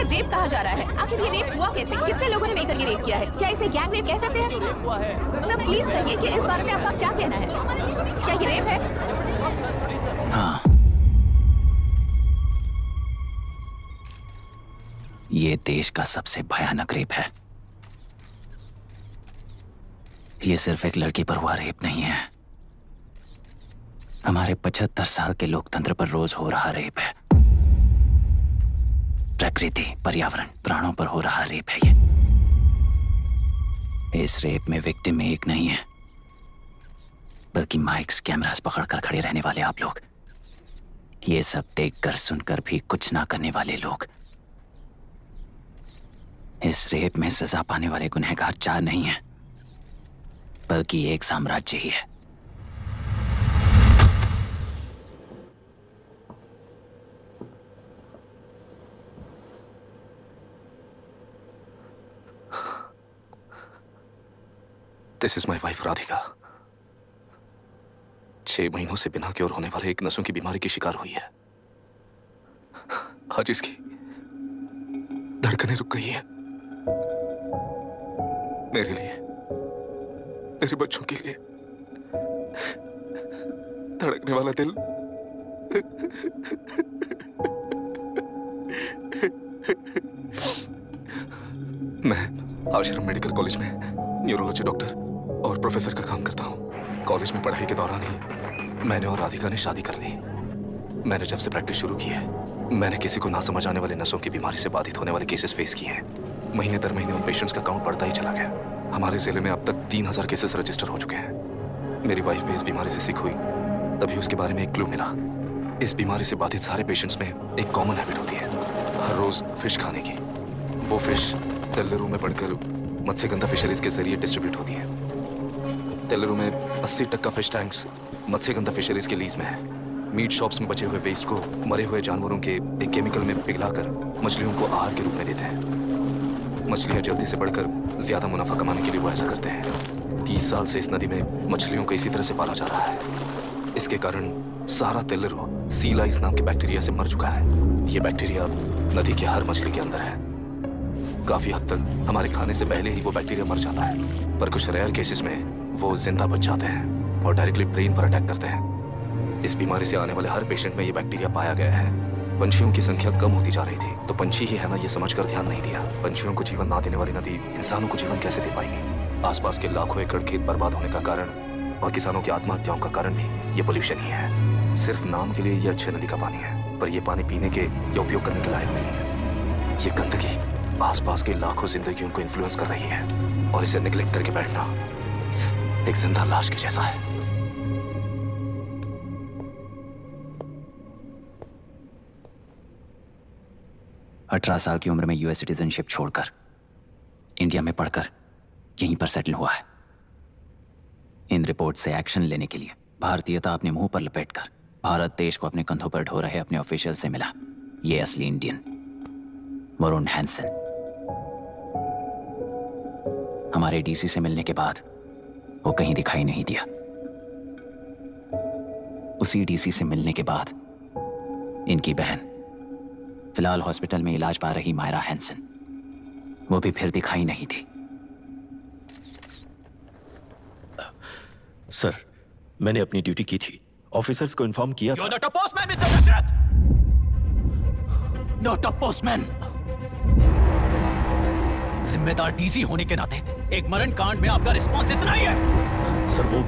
Rape कहा जा रहा है। आखिर ये रेप हुआ कैसे? कितने लोगों ने मिलकर ये रेप किया है? क्या इसे गैंग रेप कह सकते हैं? सर प्लीज कहिए कि इस बारे में आपका क्या कहना है? क्या ये रेप है? हाँ, ये देश का सबसे भयानक रेप है। ये सिर्फ एक लड़की पर हुआ रेप नहीं है, हमारे 75 साल के लोकतंत्र पर रोज हो रहा रेप है। प्रकृति, पर्यावरण, प्राणों पर हो रहा रेप है ये। इस रेप में विक्टिम एक नहीं है, बल्कि माइक्स, कैमरास पकड़कर खड़े रहने वाले आप लोग। ये सब देखकर सुनकर भी कुछ ना करने वाले लोग। इस रेप में सजा पाने वाले गुनहगार 4 नहीं हैं, बल्कि एक साम्राज्य ही है। This is my wife Radhika. 6 महीनों से बिना क्योर होने वाले एक नसों की बीमारी की शिकार हुई है। आज इसकी धड़कनें रुक गई हैं। मेरे लिए, मेरे बच्चों के लिए धड़कने वाला दिल मैं आश्रम मेडिकल कॉलेज में न्यूरोलॉजी डॉक्टर और प्रोफेसर का काम करता हूँ। कॉलेज में पढ़ाई के दौरान ही मैंने और राधिका ने शादी कर ली। मैंने जब से प्रैक्टिस शुरू की है, मैंने किसी को ना समझ आने वाले नसों की बीमारी से बाधित होने वाले केसेस फेस किए हैं। महीने दर महीने उन पेशेंट्स का काउंट बढ़ता ही चला गया। हमारे जिले में अब तक 3000 केसेस रजिस्टर हो चुके हैं। मेरी वाइफ भी इस बीमारी से सिक हुई, तभी उसके बारे में एक क्लू मिला। इस बीमारी से बाधित सारे पेशेंट्स में एक कॉमन हैबिट होती है, हर रोज फिश खाने की। वो फिश तेल्लेरू में बढ़कर मत्स्यगंधा फिशरीज के जरिए डिस्ट्रीब्यूट होती है। तेल्लेरू में 80% फिश टैंक्स मत्स्यगंधा फिशरीज के लीज में है। मीट शॉप्स में बचे हुए वेस्ट को मरे हुए जानवरों के एक केमिकल में पिघलाकर मछलियों को आहार के रूप में देते हैं। मछलियां जल्दी से बढ़कर ज्यादा मुनाफा कमाने के लिए वो ऐसा करते हैं। 30 साल से इस नदी में मछलियों को इसी तरह से पाला जा रहा है। इसके कारण सारा तेल्लेरू सी लाइस नाम के बैक्टीरिया से मर चुका है। ये बैक्टीरिया नदी की हर मछली के अंदर है। काफी हद तक हमारे खाने से पहले ही वो बैक्टीरिया मर जाता है, पर कुछ रेयर केसेस में वो जिंदा बच जाते हैं और डायरेक्टली ब्रेन पर अटैक करते हैं। इस बीमारी से आने वाले हर पेशेंट में ये बैक्टीरिया पाया गया है। पंछियों की संख्या कम होती जा रही थी, तो पंछी ही है ना, ये समझकर ध्यान नहीं दिया। पंछियों को जीवन ना देने वाली नदी इंसानों को जीवन कैसे दे पाएगी? आसपास के लाखों एकड़ खेत बर्बाद होने का कारण और किसानों की आत्महत्याओं का कारण भी ये पोल्यूशन ही है। सिर्फ नाम के लिए ये अच्छे नदी का पानी है, पर ये पानी पीने के या उपयोग करने के लायक नहीं है। ये गंदगी आसपास के लाखों जिंदगियों को इन्फ्लुएंस कर रही है और इसे निगलेक्ट करके बैठना एक जिंदा लाश के जैसा है। 18 साल की उम्र में यूएस सिटीजनशिप छोड़कर इंडिया में पढ़कर यहीं पर सेटल हुआ है। इन रिपोर्ट से एक्शन लेने के लिए भारतीयता अपने मुंह पर लपेटकर भारत देश को अपने कंधों पर ढो रहे अपने ऑफिशियल से मिला ये असली इंडियन वरुण हैंसन। हमारे डीसी से मिलने के बाद वो कहीं दिखाई नहीं दिया। उसी डीसी से मिलने के बाद इनकी बहन, फिलहाल हॉस्पिटल में इलाज पा रही मायरा हैंसन, वो भी फिर दिखाई नहीं थी। सर, मैंने अपनी ड्यूटी की थी, ऑफिसर्स को इन्फॉर्म किया था। You're not a postman, Mr. Dashrath! Not a postman! जिम्मेदार डीसी होने के नाते एक मरण कांड में आपका रिस्पॉन्स इतना ही है। सर, वो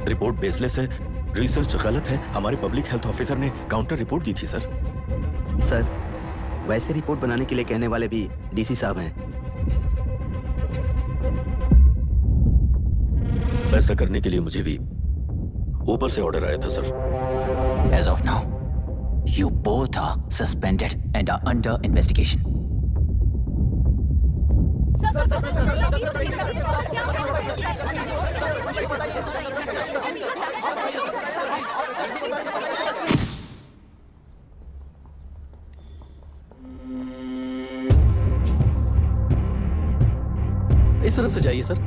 रिपोर्ट बेसलेस है, रिसर्च गलत है। हमारे पब्लिक हेल्थ ऑफिसर ने काउंटर रिपोर्ट दी थी सर। सर, वैसे रिपोर्ट बनाने के लिए कहने वाले भी डीसी साहब हैं। ऐसा करने के लिए मुझे भी ऊपर से ऑर्डर आया था sir. As of now, you both are suspended and are under investigation. इस तरफ से जाइए सर।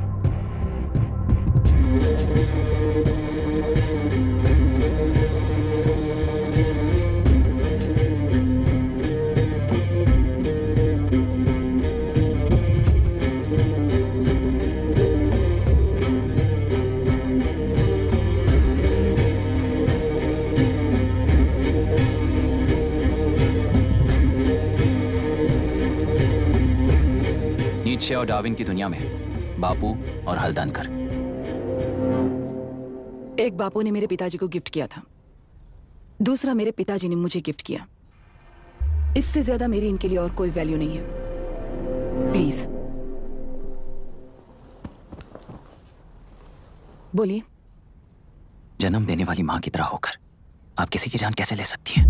नीत्शे और डार्विन की दुनिया में बापू और हल्दानकर। एक बापू ने मेरे पिताजी को गिफ्ट किया था, दूसरा मेरे पिताजी ने मुझे गिफ्ट किया। इससे ज्यादा मेरी इनके लिए और कोई वैल्यू नहीं है। प्लीज बोलिए। जन्म देने वाली मां की तरह होकर आप किसी की जान कैसे ले सकती हैं?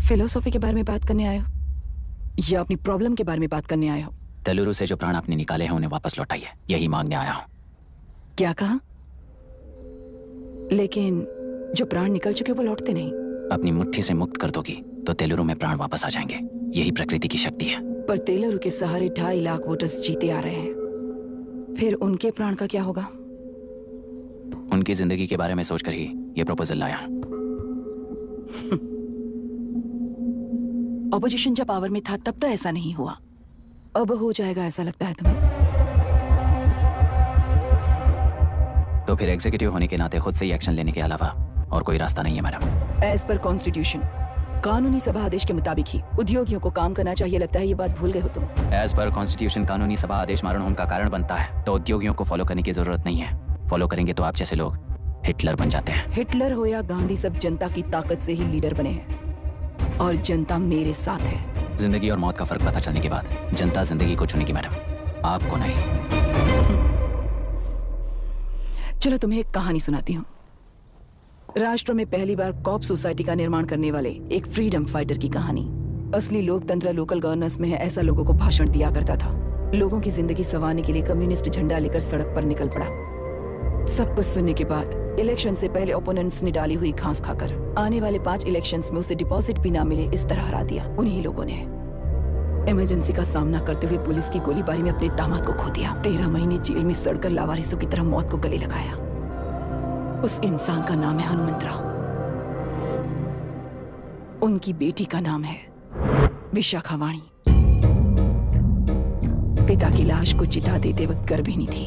फिलोसॉफी के बारे में बात करने आए हो या अपनी प्रॉब्लम के बारे में बात करने आए हो? तेलुरु से जो प्राण आपने निकाले हैं उन्हें वापस लौटाइए, यही मांगने आया हूं। क्या कहा? लेकिन जो प्राण निकल चुके वो लौटते नहीं। अपनी मुट्ठी से मुक्त कर दोगी तो तेलुरु में प्राण वापस आ जाएंगे, यही प्रकृति की शक्ति है। पर तेलुरु के सहारे 2.5 लाख वोटर्स जीते आ रहे हैं, फिर उनके प्राण का क्या होगा? उनकी जिंदगी के बारे में सोचकर ही ये प्रपोजल लाया। ऑपोजिशन जब पावर में था तब तो ऐसा नहीं हुआ, अब हो जाएगा ऐसा लगता है तुम्हें? तो फिर एग्जीक्यूटिव होने के नाते खुद से ही एक्शन लेने के अलावा और कोई रास्ता नहीं है मैडम। एज पर कॉन्स्टिट्यूशन, कानूनी सभा आदेश के मुताबिक ही उद्योगियों को काम करना चाहिए। लगता है ये बात भूल गए हो तुम। एज पर कॉन्स्टिट्यूशन कानूनी सभा आदेश मारण होम का कारण बनता है, तो उद्योगियों को फॉलो करने की जरूरत नहीं है। फॉलो करेंगे तो आप जैसे लोग हिटलर बन जाते हैं। हिटलर हो या गांधी, सब जनता की ताकत से ही लीडर बने हैं और जनता मेरे साथ है। जिंदगी और मौत का फर्क पता चलने के बाद जनता जिंदगी को चुनेगी मैडम, आपको नहीं। चलो तुम्हें एक कहानी सुनाती हूँ। राष्ट्र में पहली बार कॉप सोसाइटी का निर्माण करने वाले एक फ्रीडम फाइटर की कहानी। असली लोकतंत्र लोकल गवर्नेंस में है, ऐसा लोगों को भाषण दिया करता था। लोगों की जिंदगी संवारने के लिए कम्युनिस्ट झंडा लेकर सड़क पर निकल पड़ा। सब कुछ सुनने के बाद इलेक्शन से पहले ओपोनेंट्स ने डाली हुई घास खाकर आने वाले 5 इलेक्शंस में उसे डिपॉजिट भी ना मिले इस तरह हरा दिया। उन्हीं लोगों ने इमरजेंसी का सामना करते हुए पुलिस की गोलीबारी में अपने दामाद को खो दिया। 13 महीने जेल में सड़कर लावारिसों की तरह मौत को गले लगाया। उस इंसान का नाम है हनुमंतराव। उनकी बेटी का नाम है विशाखावाणी। पिता की लाश को चिता देते वक्त गर्भिणी थी।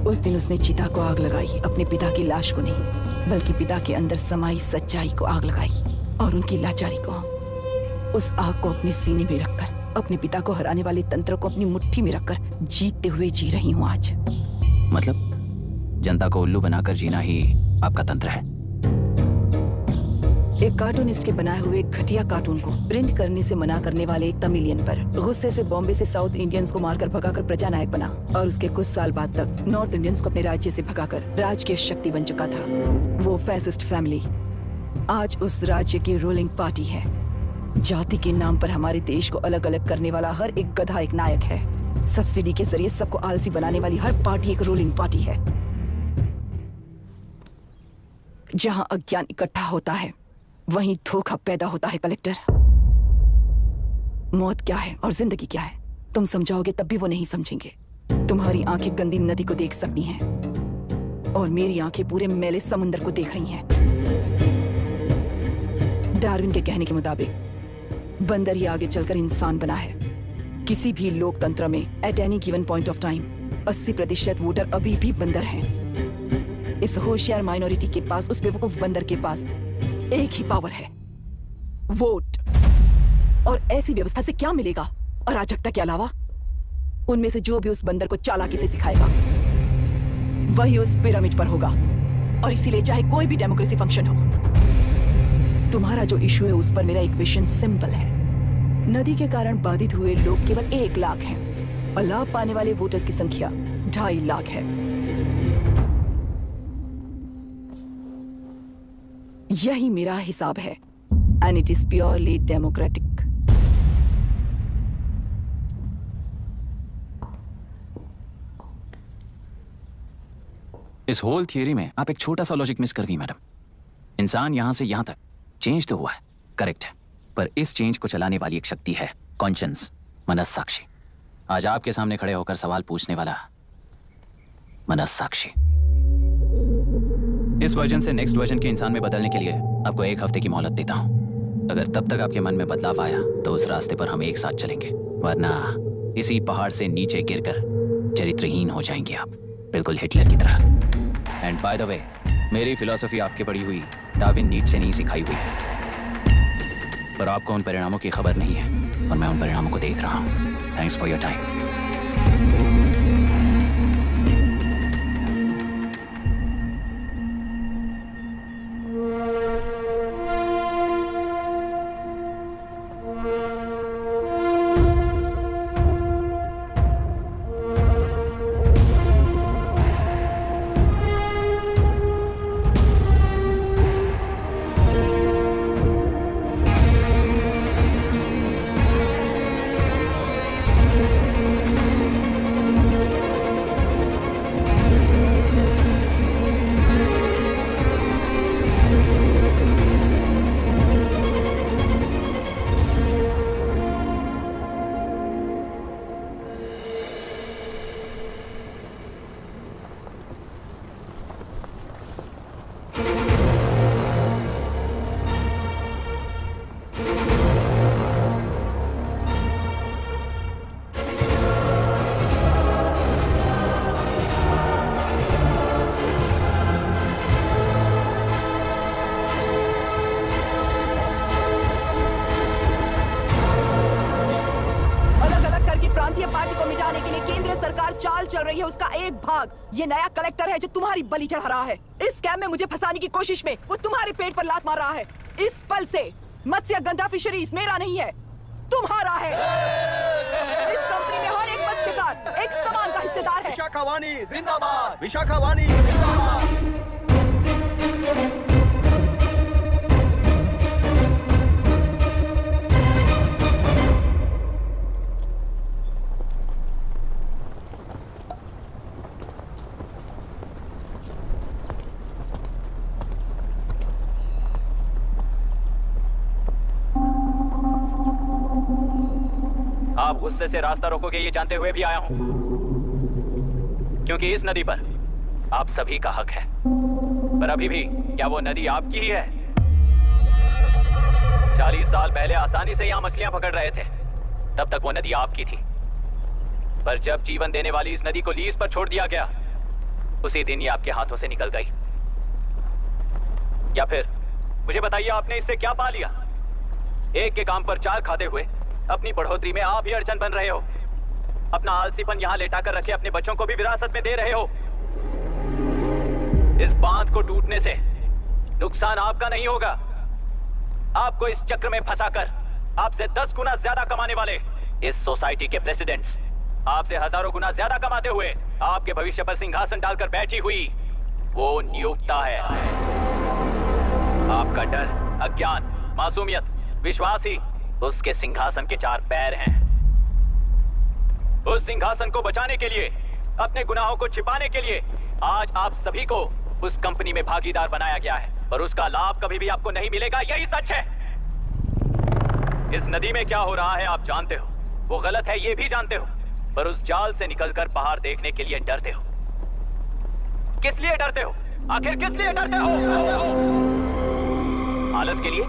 उस दिन उसने चिता को आग लगाई, अपने पिता की लाश को नहीं, बल्कि पिता के अंदर समाई सच्चाई को आग लगाई और उनकी लाचारी को। उस आग को अपने सीने में रखकर अपने पिता को हराने वाले तंत्र को अपनी मुट्ठी में रखकर जीतते हुए जी रही हूँ आज। मतलब जनता को उल्लू बनाकर जीना ही आपका तंत्र है? एक कार्टूनिस्ट के बनाए हुए एक घटिया कार्टून को प्रिंट करने से मना करने वाले एक तमिलियन पर गुस्से से बॉम्बे से साउथ इंडियंस को मारकर भगाकर प्रजानायक बना और उसके कुछ साल बाद तक नॉर्थ इंडियंस को अपने राज्य से भगाकर राजकीय शक्ति बन चुका था। वो फैसिस्ट फैमिली आज उस राज्य की रूलिंग पार्टी है। जाति के नाम पर हमारे देश को अलग अलग करने वाला हर एक गधा एक नायक है। सब्सिडी के जरिए सबको आलसी बनाने वाली हर पार्टी एक रूलिंग पार्टी है। जहां अज्ञान इकट्ठा होता है वहीं धोखा पैदा होता है। कलेक्टर, मौत क्या है और जिंदगी क्या है तुम समझाओगे तब भी वो नहीं समझेंगे। तुम्हारी आंखें गंदी नदी को देख सकती हैं और मेरी आंखें पूरे मैले समुद्र को देख रही हैं। डार्विन के कहने के मुताबिक बंदर ही आगे चलकर इंसान बना है। किसी भी लोकतंत्र में at any given point of time 80% voter अभी भी बंदर हैं। इस होशियार माइनॉरिटी के पास, उस बेवकूफ बंदर के पास एक ही पावर है, वोट। और ऐसी व्यवस्था से क्या मिलेगा अराजकता के अलावा? उनमें से जो भी उस बंदर को चालाकी से सिखाएगा वही उस पिरामिड पर होगा। और इसीलिए चाहे कोई भी डेमोक्रेसी फंक्शन हो, तुम्हारा जो इशू है उस पर मेरा इक्वेशन सिंपल है। नदी के कारण बाधित हुए लोग केवल 1 लाख हैं और लाभ पाने वाले वोटर्स की संख्या 2.5 लाख है। यही मेरा हिसाब है and it is purely democratic. इस होल थियरी में आप एक छोटा सा लॉजिक मिस कर गई मैडम। इंसान यहां से यहां तक चेंज तो हुआ है, करेक्ट है, पर इस चेंज को चलाने वाली एक शक्ति है कॉन्शियंस, मनस्साक्षी। आज आपके सामने खड़े होकर सवाल पूछने वाला मनस्साक्षी। इस वर्जन से नेक्स्ट वर्जन के इंसान में बदलने के लिए आपको 1 हफ्ते की मोहलत देता हूं। अगर तब तक आपके मन में बदलाव आया तो उस रास्ते पर हम एक साथ चलेंगे, वरना इसी पहाड़ से नीचे गिरकर चरित्रहीन हो जाएंगे आप, बिल्कुल हिटलर की तरह। एंड बाय द वे, मेरी फिलॉसफी आपके पढ़ी हुई डार्विन नीत्शे नहीं सिखाई हुई है, पर आपको उन परिणामों की खबर नहीं है और मैं उन परिणामों को देख रहा हूं। Thanks for your time. चल रही है उसका एक भाग ये नया कलेक्टर है जो तुम्हारी बलि चढ़ा रहा है। इस स्कैम में मुझे फंसाने की कोशिश में वो तुम्हारे पेट पर लात मार रहा है। इस पल से मत्स्य गंधा फिशरीज मेरा नहीं है, तुम्हारा है। इस कंपनी में हर एक मत्स्यकार एक सामान का हिस्सेदार है। विशाखावाणी जिंदाबाद, विशाखावाणी जिंदाबाद। आप गुस्से से रास्ता रोकोगे ये जानते हुए भी आया हूं, क्योंकि इस नदी पर आप सभी का हक है। पर अभी भी क्या वो नदी आपकी ही है? 40 साल पहले आसानी से यहां मछलियां पकड़ रहे थे, तब तक वो नदी आपकी थी। पर जब जीवन देने वाली इस नदी को लीज पर छोड़ दिया गया, उसी दिन ये आपके हाथों से निकल गई। या फिर मुझे बताइए, आपने इससे क्या पा लिया? एक के काम पर चार खाते हुए अपनी बढ़ोतरी में आप ही अड़चन बन रहे हो। अपना आलसीपन यहां लेटा कर रखे अपने बच्चों को भी विरासत में दे रहे हो। इस बांध को टूटने से नुकसान आपका नहीं होगा। आपको इस चक्र में फंसाकर आपसे 10 गुना ज्यादा कमाने वाले इस सोसाइटी के प्रेसिडेंट्स आपसे हजारों गुना ज्यादा कमाते हुए आपके भविष्य पर सिंहासन डालकर बैठी हुई वो नियोक्ता है। आपका डर, अज्ञान, मासूमियत, विश्वास ही उसके सिंहासन के 4 पैर हैं। उस सिंहासन को बचाने के लिए, अपने गुनाहों को छिपाने के लिए आज आप सभी को उस कंपनी में भागीदार बनाया गया है, और उसका लाभ कभी भी आपको नहीं मिलेगा। यही सच है। इस नदी में क्या हो रहा है आप जानते हो, वो गलत है ये भी जानते हो, पर उस जाल से निकलकर बाहर देखने के लिए डरते हो। किस लिए डरते हो? आखिर किस लिए डरते हो? आलस के लिए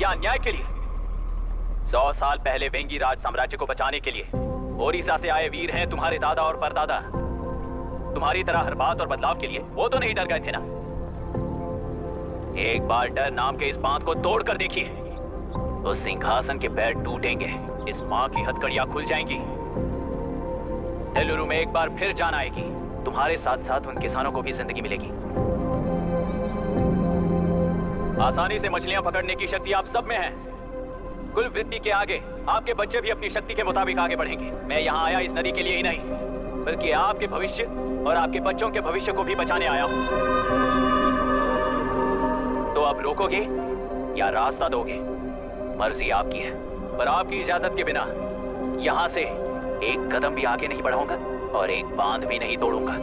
या अन्याय के लिए? 100 साल पहले वेंगी राज साम्राज्य को बचाने के लिए ओडिशा से आए वीर हैं तुम्हारे दादा और परदादा। तुम्हारी तरह हर बात और बदलाव के लिए वो तो नहीं डर गए थे ना। एक बार डर नाम के इस बांध को तोड़ कर देखिए, तो सिंहासन के पैर टूटेंगे, इस मां की हथकड़ियां खुल जाएंगी। तेलुरु में एक बार फिर जान आएगी, तुम्हारे साथ साथ उन किसानों को भी जिंदगी मिलेगी। आसानी से मछलियां पकड़ने की शक्ति आप सब में है। कुल वृत्ति के आगे आपके बच्चे भी अपनी शक्ति के मुताबिक आगे बढ़ेंगे। मैं यहाँ आया इस नदी के लिए ही नहीं, बल्कि आपके भविष्य और आपके बच्चों के भविष्य को भी बचाने आया हूँ। तो अब रोकोगे या रास्ता दोगे, मर्जी आपकी है, पर आपकी इजाजत के बिना यहाँ से एक कदम भी आगे नहीं बढ़ाऊंगा और एक बांध भी नहीं तोड़ूंगा।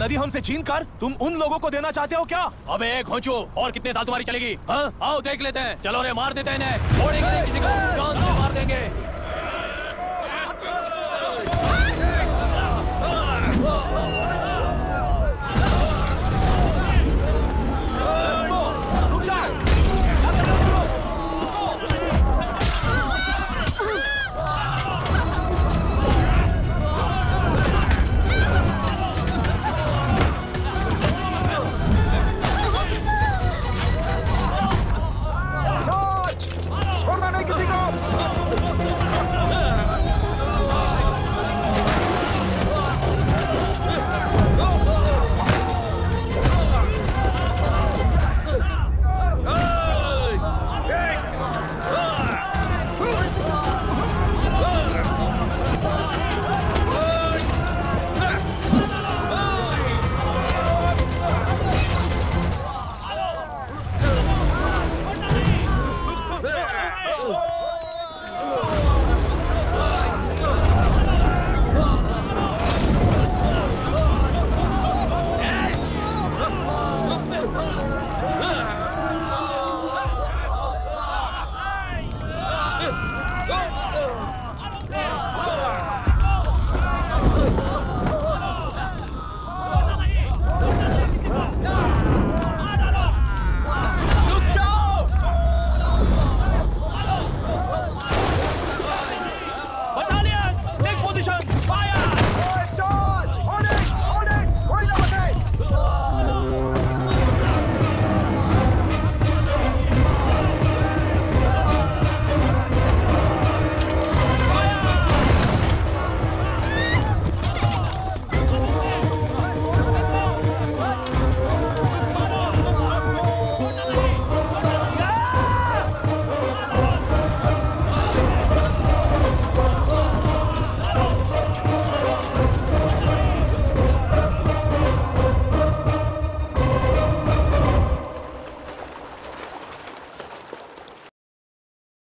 नदी हमसे छीन कर तुम उन लोगों को देना चाहते हो क्या? अबे घोंचू, और कितने साल तुम्हारी चलेगी? हाँ, आओ देख लेते हैं। चलो रे, मार देते हैं इन्हें। छोड़ेंगे नहीं किसी को, जान से मार देंगे। छोड़ना नहीं किसी को।